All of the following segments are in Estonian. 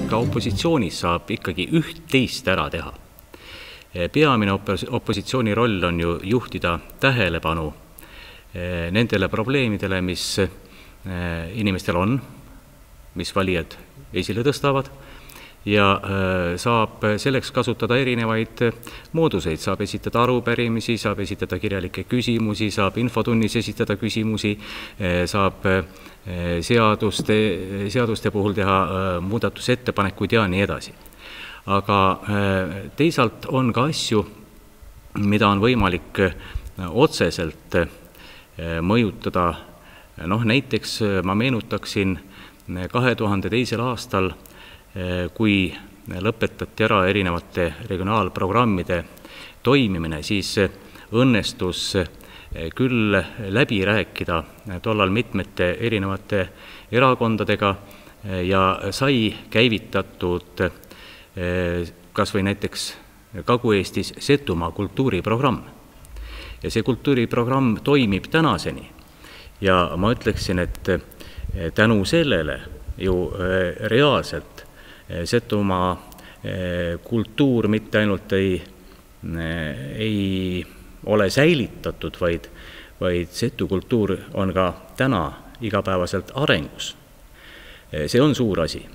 ka opositsioonis saab ikkagi üht-teist ära teha. Peamine opositsiooni roll on ju juhtida tähelepanu nendele probleemidele, mis inimestel on, mis valijad esile tõstavad, ja saab selleks kasutada erinevaid mooduseid, saab esitada arupärimisi, saab esitada kirjalikke küsimusi, saab infotunnis esitada küsimusi, saab seaduste puhul teha muudatusettepanekuid ja nii edasi. Aga teisalt on ka asju, mida on võimalik otseselt mõjutada. Näiteks ma meenutaksin 2002. aastal, kui lõpetati ära erinevate regionaalprogrammide toimimine, siis õnnestus küll läbi rääkida tollal mitmete erinevate erakondadega ja sai käivitatud kas või näiteks Kagu-Eestis Setumaa kultuuriprogramm. Ja see kultuuriprogramm toimib tänaseni. Ja ma ütleksin, et tänu sellele ju reaalselt Setumaa kultuur mitte ainult ei ole säilitatud, vaid Setu kultuur on ka täna igapäevaselt arengus. See on suur asi.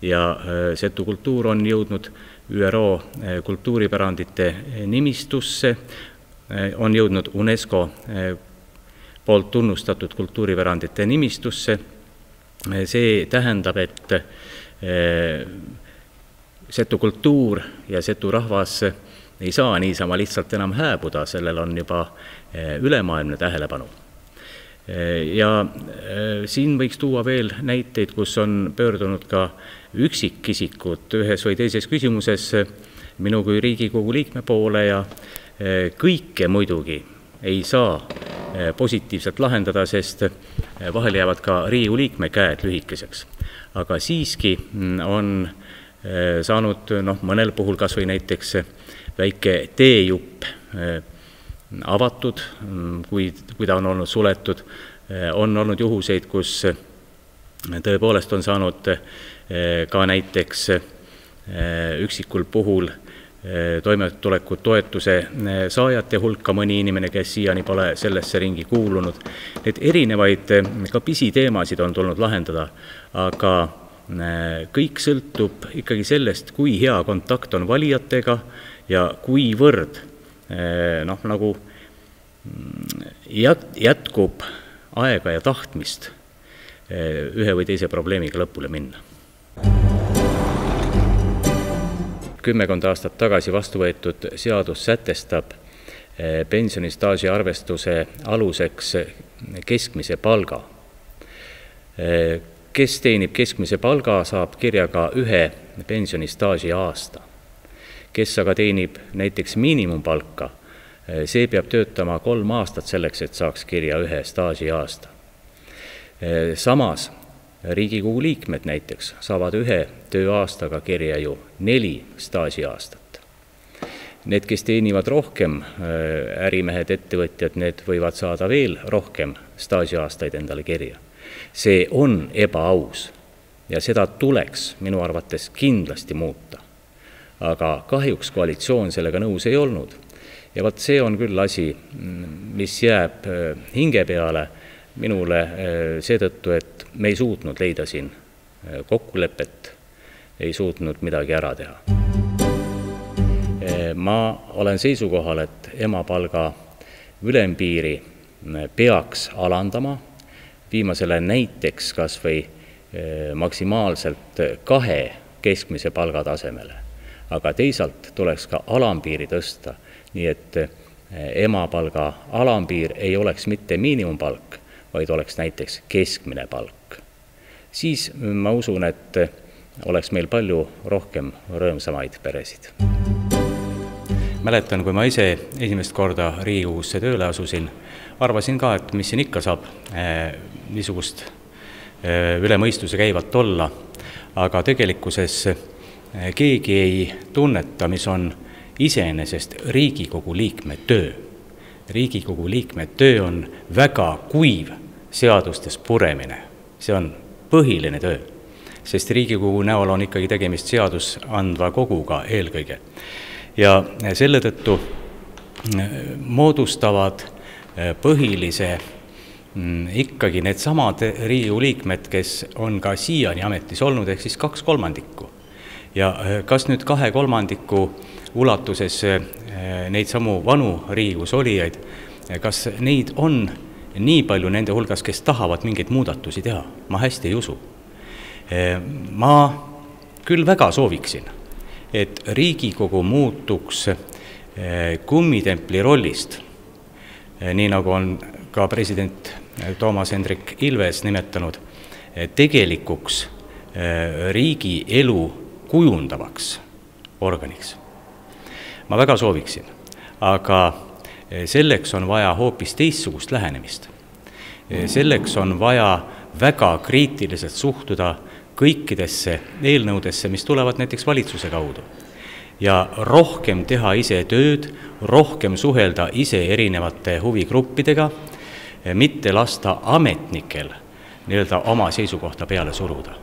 Ja Setu kultuur on jõudnud ÜRO kultuuripärandite nimistusse, on jõudnud UNESCO poolt tunnustatud kultuuripärandite nimistusse. See tähendab, et Setu kultuur ja Setu rahvas ei saa niisama lihtsalt enam hääbuda, sellel on juba ülemaailmne tähelepanu. Ja siin võiks tuua veel näiteid, kus on pöördunud ka üksikisikud ühes või teises küsimuses minu kui Riigikogu liikme poole, ja kõike muidugi ei saa positiivselt lahendada, sest vahel jäävad ka Riigikogu liikme käed lühikeseks. Aga siiski on saanud mõnel puhul kas või näiteks väike teejupp avatud, kui ta on olnud suletud. On olnud juhuseid, kus tõepoolest on saanud ka näiteks üksikul puhul toimetuleku toetuse saajate hulka mõni inimene, kes siiani pole sellesse ringi kuulunud. Need erinevaid ka pisiteemasid on tulnud lahendada, aga kõik sõltub ikkagi sellest, kui hea kontakt on valijatega ja kuivõrd nagu jätkub aega ja tahtmist ühe või teise probleemiga lõpule minna. 10 aastat tagasi vastu võetud seadus sätestab pensionistaaži arvestuse aluseks keskmise palga. Kes teenib keskmise palga, saab kirjaga ühe pensionistaaži aasta. Kes aga teenib näiteks miinimumpalka, see peab töötama 3 aastat selleks, et saaks kirja ühe staaži aasta. Samas Riigikogu liikmed näiteks saavad ühe tööaastaga kirja ju 4 staaži aastat. Need, kes teenivad rohkem, ärimehed, ettevõtjad, need võivad saada veel rohkem staaži aastaid endale kirja. See on ebaaus ja seda tuleks minu arvates kindlasti muuta. Aga kahjuks koalitsioon sellega nõus ei olnud. Ja vaat see on küll asi, mis jääb hinge peale minule seetõttu, et me ei suutnud leida siin kokkulepet, ei suutnud midagi ära teha. Ma olen seisukohal, et emapalga ülempiiri peaks alandama, viima selle näiteks kas või maksimaalselt 2 keskmise palga tasemele. Aga teisalt tuleks ka alampiiri tõsta, nii et emapalga alampiir ei oleks mitte miinimumpalk, vaid oleks näiteks keskmine palk. Siis ma usun, et oleks meil palju rohkem rõõmsamaid peresid. Mäletan, kui ma ise esimest korda Riigikogusse tööle asusin, arvasin ka, et mis siin ikka saab niisugust üle mõistuse käivat olla, aga tegelikkuses keegi ei tunneta, mis on iseenesest Riigikogu liikme töö. Riigikogu liikme töö on väga kuiv seadustes puremine. See on põhiline töö. sest Riigikogu näol on ikkagi tegemist seadusandva koguga eelkõige. Ja selle tõttu moodustavad põhilise ikkagi need samad Riigikogu liikmed, kes on ka siiani ametis olnud, ehk siis 2/3. Ja kas nüüd 2/3 ulatuses neid samu vanu Riigikogus olijaid, kas neid on nii palju nende hulgas, kes tahavad mingeid muudatusi teha? Ma hästi ei usu. Ma küll väga sooviksin, et Riigikogu muutuks kummitempli rollist, nii nagu on ka president Toomas Hendrik Ilves nimetanud, tegelikuks riigi elu kujundavaks organiks. Ma väga sooviksin, aga selleks on vaja hoopis teistsugust lähenemist. Selleks on vaja väga kriitiliselt suhtuda kõikidesse eelnõudesse, mis tulevad näiteks valitsuse kaudu. Ja rohkem teha ise tööd, rohkem suhelda ise erinevate huvigruppidega, mitte lasta ametnikel oma seisukohta peale suruda.